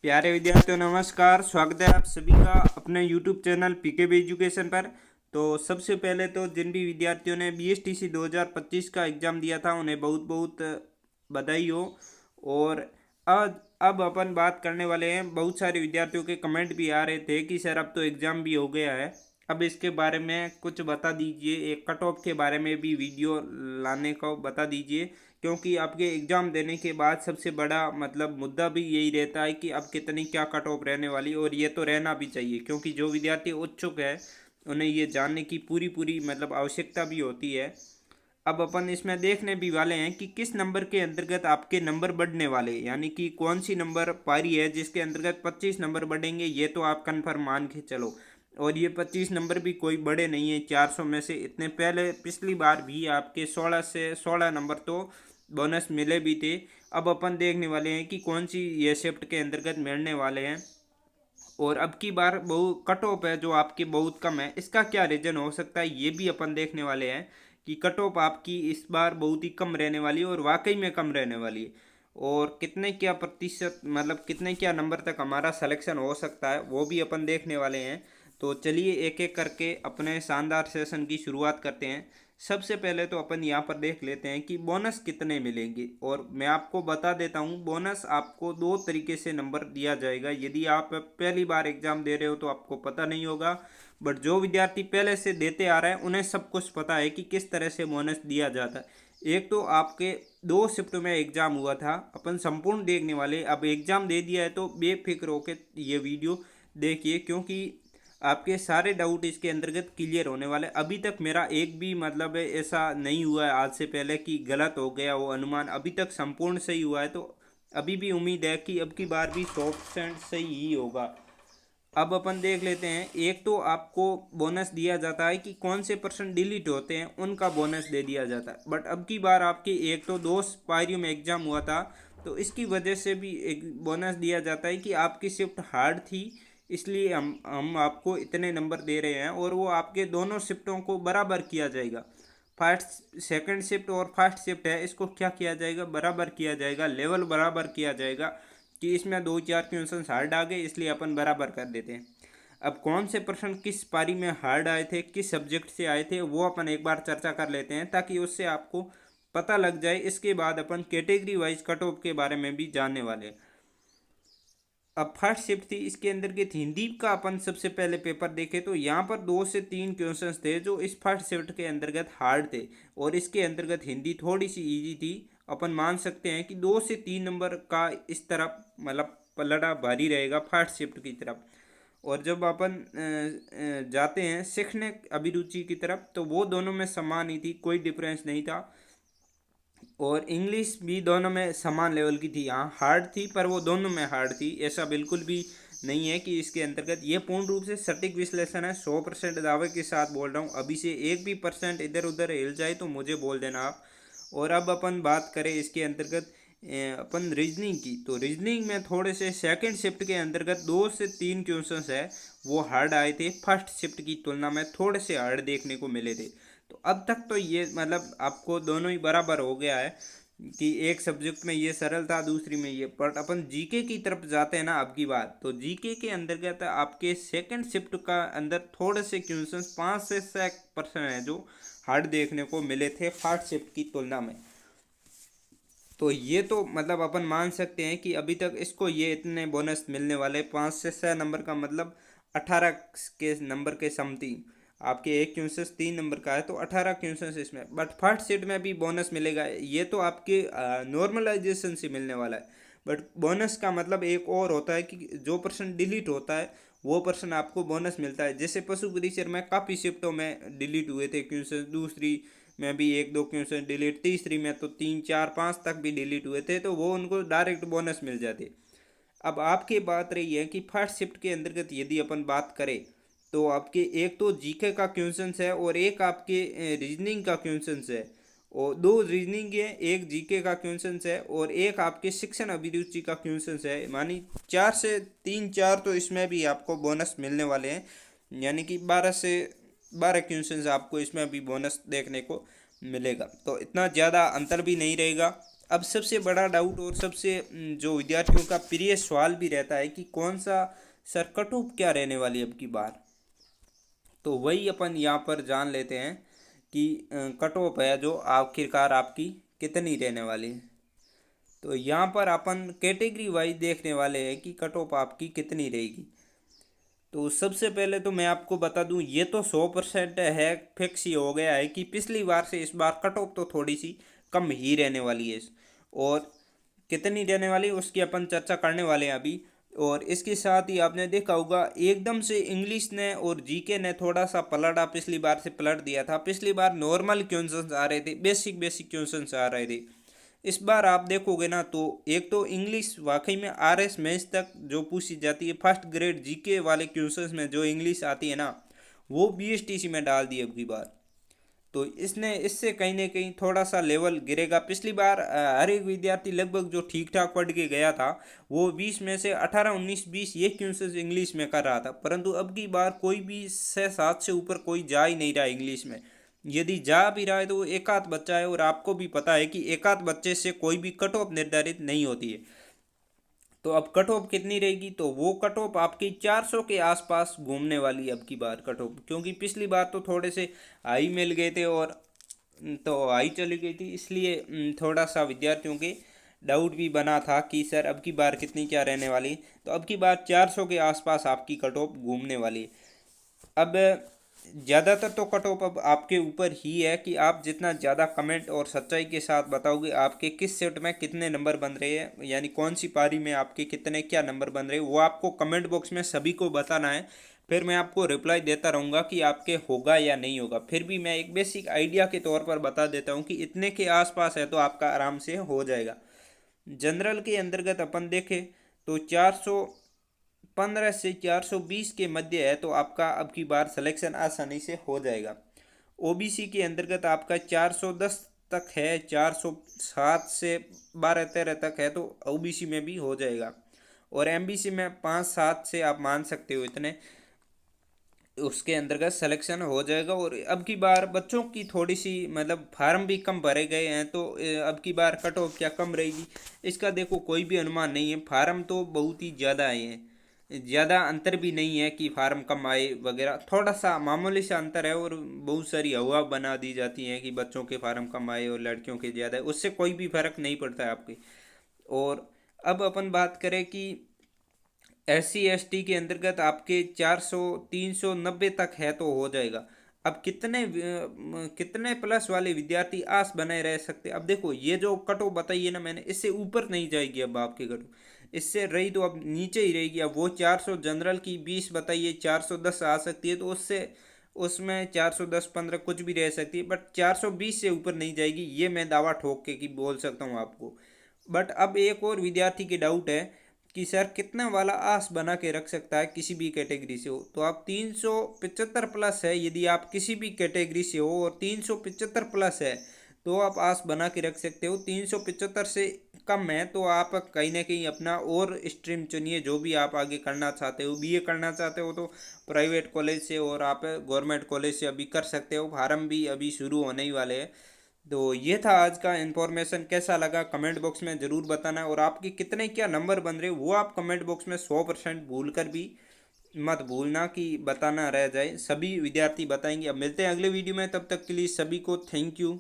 प्यारे विद्यार्थियों नमस्कार। स्वागत है आप सभी का अपने YouTube चैनल पीकेबी एजुकेशन पर। तो सबसे पहले तो जिन भी विद्यार्थियों ने बीएसटीसी 2025 का एग्ज़ाम दिया था उन्हें बहुत बहुत बधाई हो। और अब अपन बात करने वाले हैं, बहुत सारे विद्यार्थियों के कमेंट भी आ रहे थे कि सर अब तो एग्ज़ाम भी हो गया है, अब इसके बारे में कुछ बता दीजिए, एक कट ऑफ के बारे में भी वीडियो लाने को बता दीजिए, क्योंकि आपके एग्ज़ाम देने के बाद सबसे बड़ा मतलब मुद्दा भी यही रहता है कि अब कितनी क्या कट ऑफ रहने वाली। और ये तो रहना भी चाहिए, क्योंकि जो विद्यार्थी उत्सुक है उन्हें ये जानने की पूरी पूरी मतलब आवश्यकता भी होती है। अब अपन इसमें देखने भी वाले हैं कि किस नंबर के अंतर्गत आपके नंबर बढ़ने वाले, यानी कि कौन सी नंबर पारी है जिसके अंतर्गत 25 नंबर बढ़ेंगे, ये तो आप कन्फर्म मान के चलो। और ये 25 नंबर भी कोई बड़े नहीं है 400 में से। इतने पहले पिछली बार भी आपके 16 नंबर तो बोनस मिले भी थे। अब अपन देखने वाले हैं कि कौन सी ये शिफ्ट के अंतर्गत मिलने वाले हैं। और अब की बार बहुत कट ऑफ है जो आपकी बहुत कम है, इसका क्या रीज़न हो सकता है ये भी अपन देखने वाले हैं कि कट ऑफ आपकी इस बार बहुत ही कम रहने वाली है और वाकई में कम रहने वाली है। और कितने क्या प्रतिशत मतलब कितने क्या नंबर तक हमारा सिलेक्शन हो सकता है वो भी अपन देखने वाले हैं। तो चलिए एक एक करके अपने शानदार सेशन की शुरुआत करते हैं। सबसे पहले तो अपन यहाँ पर देख लेते हैं कि बोनस कितने मिलेंगे। और मैं आपको बता देता हूँ, बोनस आपको दो तरीके से नंबर दिया जाएगा। यदि आप पहली बार एग्जाम दे रहे हो तो आपको पता नहीं होगा, बट जो विद्यार्थी पहले से देते आ रहे हैं उन्हें सब कुछ पता है कि किस तरह से बोनस दिया जाता है। एक तो आपके 2 शिफ्ट में एग्ज़ाम हुआ था, अपन संपूर्ण देखने वाले। अब एग्ज़ाम दे दिया है तो बेफिक्र होकर ये वीडियो देखिए, क्योंकि आपके सारे डाउट इसके अंतर्गत क्लियर होने वाले। अभी तक मेरा एक भी मतलब ऐसा नहीं हुआ है आज से पहले कि गलत हो गया वो अनुमान, अभी तक संपूर्ण सही हुआ है। तो अभी भी उम्मीद है कि अब की बार भी 100% सही ही होगा। अब अपन देख लेते हैं, एक तो आपको बोनस दिया जाता है कि कौन से परसेंट डिलीट होते हैं उनका बोनस दे दिया जाता है। बट अब की बार आपके एक तो 2 पारियों में एग्जाम हुआ था, तो इसकी वजह से भी एक बोनस दिया जाता है कि आपकी शिफ्ट हार्ड थी, इसलिए हम आपको इतने नंबर दे रहे हैं। और वो आपके दोनों शिफ्टों को बराबर किया जाएगा। फर्स्ट सेकंड शिफ्ट और फर्स्ट शिफ्ट है, इसको क्या किया जाएगा, बराबर किया जाएगा, लेवल बराबर किया जाएगा कि इसमें 2-4 क्वेश्चन हार्ड आ गए इसलिए अपन बराबर कर देते हैं। अब कौन से प्रश्न किस पारी में हार्ड आए थे, किस सब्जेक्ट से आए थे, वो अपन एक बार चर्चा कर लेते हैं ताकि उससे आपको पता लग जाए। इसके बाद अपन कैटेगरी वाइज कट ऑफ के बारे में भी जानने वाले हैं। अब फर्स्ट शिफ्ट थी, इसके अंतर्गत हिंदी का अपन सबसे पहले पेपर देखे तो यहाँ पर 2 से 3 क्वेश्चंस थे जो इस फर्स्ट शिफ्ट के अंतर्गत हार्ड थे, और इसके अंतर्गत हिंदी थोड़ी सी इजी थी। अपन मान सकते हैं कि 2 से 3 नंबर का इस तरफ मतलब पलड़ा भारी रहेगा फर्स्ट शिफ्ट की तरफ। और जब अपन जाते हैं सीखने अभिरुचि की तरफ तो वो दोनों में समान ही थी, कोई डिफरेंस नहीं था। और इंग्लिश भी दोनों में समान लेवल की थी, हाँ हार्ड थी पर वो दोनों में हार्ड थी, ऐसा बिल्कुल भी नहीं है कि इसके अंतर्गत। ये पूर्ण रूप से सटीक विश्लेषण है, 100% दावे के साथ बोल रहा हूँ। अभी से एक भी परसेंट इधर उधर हिल जाए तो मुझे बोल देना आप। और अब अपन बात करें इसके अंतर्गत अपन रीजनिंग की, तो रीजनिंग में थोड़े से सेकंड शिफ्ट के अंतर्गत 2 से 3 क्वेश्चंस है वो हार्ड आए थे, फर्स्ट शिफ्ट की तुलना में थोड़े से हार्ड देखने को मिले थे। तो अब तक तो ये मतलब आपको दोनों ही बराबर हो गया है कि एक सब्जेक्ट में ये सरल था दूसरी में ये। पर अपन जीके की तरफ जाते हैं ना अब की बात, तो जीके के अंतर्गत आपके सेकंड शिफ्ट का अंदर थोड़े से क्वेश्चन 5 से 6% है जो हार्ड देखने को मिले थे फर्स्ट शिफ्ट की तुलना में। तो ये तो मतलब अपन मान सकते हैं कि अभी तक इसको ये इतने बोनस मिलने वाले 5 से 6 नंबर का मतलब 18 के नंबर के समथिंग। आपके एक क्वेश्चन 3 नंबर का है तो 18 क्वेश्चन इसमें। बट फर्स्ट सेट में भी बोनस मिलेगा, ये तो आपके नॉर्मलाइजेशन से मिलने वाला है। बट बोनस का मतलब एक और होता है कि जो पर्सन डिलीट होता है वो पर्सन आपको बोनस मिलता है। जैसे पशु परिचर में काफ़ी शिफ्टों में डिलीट हुए थे क्वेश्चन, दूसरी में भी 1-2 क्वेश्चन डिलीट, तीसरी में तो 3-4-5 तक भी डिलीट हुए थे, तो वो उनको डायरेक्ट बोनस मिल जाते। अब आपकी बात रही है कि फर्स्ट शिफ्ट के अंतर्गत यदि अपन बात करें तो आपके एक तो जीके का क्वेश्चन है और एक आपके रीजनिंग का क्वेश्चन है। और 2 रीजनिंग है, एक जीके का क्वेश्चन है और एक आपके शिक्षण अभिरुचि का क्वेश्चन है। मानी 4 तो इसमें भी आपको बोनस मिलने वाले हैं, यानी कि 12 क्वेश्चन आपको इसमें भी बोनस देखने को मिलेगा। तो इतना ज़्यादा अंतर भी नहीं रहेगा। अब सबसे बड़ा डाउट और सबसे जो विद्यार्थियों का प्रिय सवाल भी रहता है कि कौन सा सर कट ऑफ क्या रहने वाली है अब की बार। तो वही अपन यहाँ पर जान लेते हैं कि कट ऑफ है जो आखिरकार आपकी कितनी रहने वाली है। तो यहाँ पर अपन कैटेगरी वाइज देखने वाले हैं कि कट ऑफ आपकी कितनी रहेगी। तो सबसे पहले तो मैं आपको बता दूं, ये तो 100% है, फिक्स ही हो गया है कि पिछली बार से इस बार कट ऑफ तो थोड़ी सी कम ही रहने वाली है। और कितनी रहने वाली है उसकी अपन चर्चा करने वाले हैं अभी। और इसके साथ ही आपने देखा होगा एकदम से इंग्लिश ने और जीके ने थोड़ा सा पलटा, पिछली बार से पलट दिया था। पिछली बार नॉर्मल क्वेश्चंस आ रहे थे, बेसिक बेसिक क्वेश्चंस आ रहे थे। इस बार आप देखोगे ना तो एक तो इंग्लिश वाकई में आरएस मैथ्स तक जो पूछी जाती है, फर्स्ट ग्रेड जीके वाले क्वेश्चंस में जो इंग्लिश आती है ना, वो बीएसटीसी में डाल दी अब की बार। तो इसने इससे कहीं ना कहीं थोड़ा सा लेवल गिरेगा। पिछली बार हर एक विद्यार्थी लगभग जो ठीक ठाक पढ़ के गया था वो 20 में से 18 19 20 ये क्वेश्चंस इंग्लिश में कर रहा था, परंतु अब की बार कोई भी 6 7 से ऊपर कोई जा ही नहीं रहा इंग्लिश में। यदि जा भी रहा है तो वो एक आध बच्चा है, और आपको भी पता है कि एक आध बच्चे से कोई भी कट ऑफ निर्धारित नहीं होती है। तो अब कट ऑफ कितनी रहेगी, तो वो कट ऑफ आपकी 400 के आसपास घूमने वाली है अब की बार कट ऑफ, क्योंकि पिछली बार तो थोड़े से हाई मिल गए थे और तो हाई चली गई थी, इसलिए थोड़ा सा विद्यार्थियों के डाउट भी बना था कि सर अब की बार कितनी क्या रहने वाली। तो अब की बार 400 के आसपास आपकी कट ऑफ घूमने वाली है। अब ज़्यादातर तो कट ऑफ अब आपके ऊपर ही है कि आप जितना ज़्यादा कमेंट और सच्चाई के साथ बताओगे आपके किस सेट में कितने नंबर बन रहे हैं, यानी कौन सी पारी में आपके कितने क्या नंबर बन रहे हैं, वो आपको कमेंट बॉक्स में सभी को बताना है। फिर मैं आपको रिप्लाई देता रहूँगा कि आपके होगा या नहीं होगा। फिर भी मैं एक बेसिक आइडिया के तौर पर बता देता हूँ कि इतने के आसपास है तो आपका आराम से हो जाएगा। जनरल के अंतर्गत अपन देखें तो 415 से 420 के मध्य है तो आपका अब की बार सिलेक्शन आसानी से हो जाएगा। ओबीसी के अंतर्गत आपका 410 तक है, 407 से 12 13 तक है तो ओबीसी में भी हो जाएगा। और एमबीसी में 5 7 से आप मान सकते हो इतने, उसके अंतर्गत सिलेक्शन हो जाएगा। और अब की बार बच्चों की थोड़ी सी मतलब फार्म भी कम भरे गए हैं तो अब की बार कट ऑफ क्या कम रहेगी इसका देखो कोई भी अनुमान नहीं है। फार्म तो बहुत ही ज़्यादा आए हैं, ज़्यादा अंतर भी नहीं है कि फार्म कम आए वगैरह, थोड़ा सा मामूली सा अंतर है। और बहुत सारी हवा बना दी जाती है कि बच्चों के फार्म कम आए और लड़कियों के ज़्यादा है, उससे कोई भी फर्क नहीं पड़ता है आपके। और अब अपन बात करें कि SC ST के अंतर्गत आपके 400 390 तक है तो हो जाएगा। अब कितने प्लस वाले विद्यार्थी आस बनाए रह सकते। अब देखो ये जो कटो बताइए ना मैंने, इससे ऊपर नहीं जाएगी अब आपकी कटो, इससे रही तो अब नीचे ही रहेगी। अब वो 400 जनरल की 20 बताइए 410 आ सकती है तो उससे उसमें 410 15 कुछ भी रह सकती है, बट 420 से ऊपर नहीं जाएगी, ये मैं दावा ठोक के कि बोल सकता हूँ आपको। बट अब एक और विद्यार्थी की डाउट है कि सर कितना वाला आस बना के रख सकता है किसी भी कैटेगरी से हो। तो आप 375 प्लस है, यदि आप किसी भी कैटेगरी से हो और 375 प्लस है तो आप आस बना के रख सकते हो। 375 से कम है तो आप कहीं ना कहीं अपना और स्ट्रीम चुनिए, जो भी आप आगे करना चाहते हो। बीए करना चाहते हो तो प्राइवेट कॉलेज से और आप गवर्नमेंट कॉलेज से अभी कर सकते हो, फार्म भी अभी शुरू होने ही वाले हैं। तो ये था आज का इन्फॉर्मेशन, कैसा लगा कमेंट बॉक्स में ज़रूर बताना। और आपके कितने क्या नंबर बन रहे वो आप कमेंट बॉक्स में 100% भूल कर भी मत भूलना कि बताना रह जाए, सभी विद्यार्थी बताएंगे। अब मिलते हैं अगले वीडियो में, तब तक के लिए सभी को थैंक यू।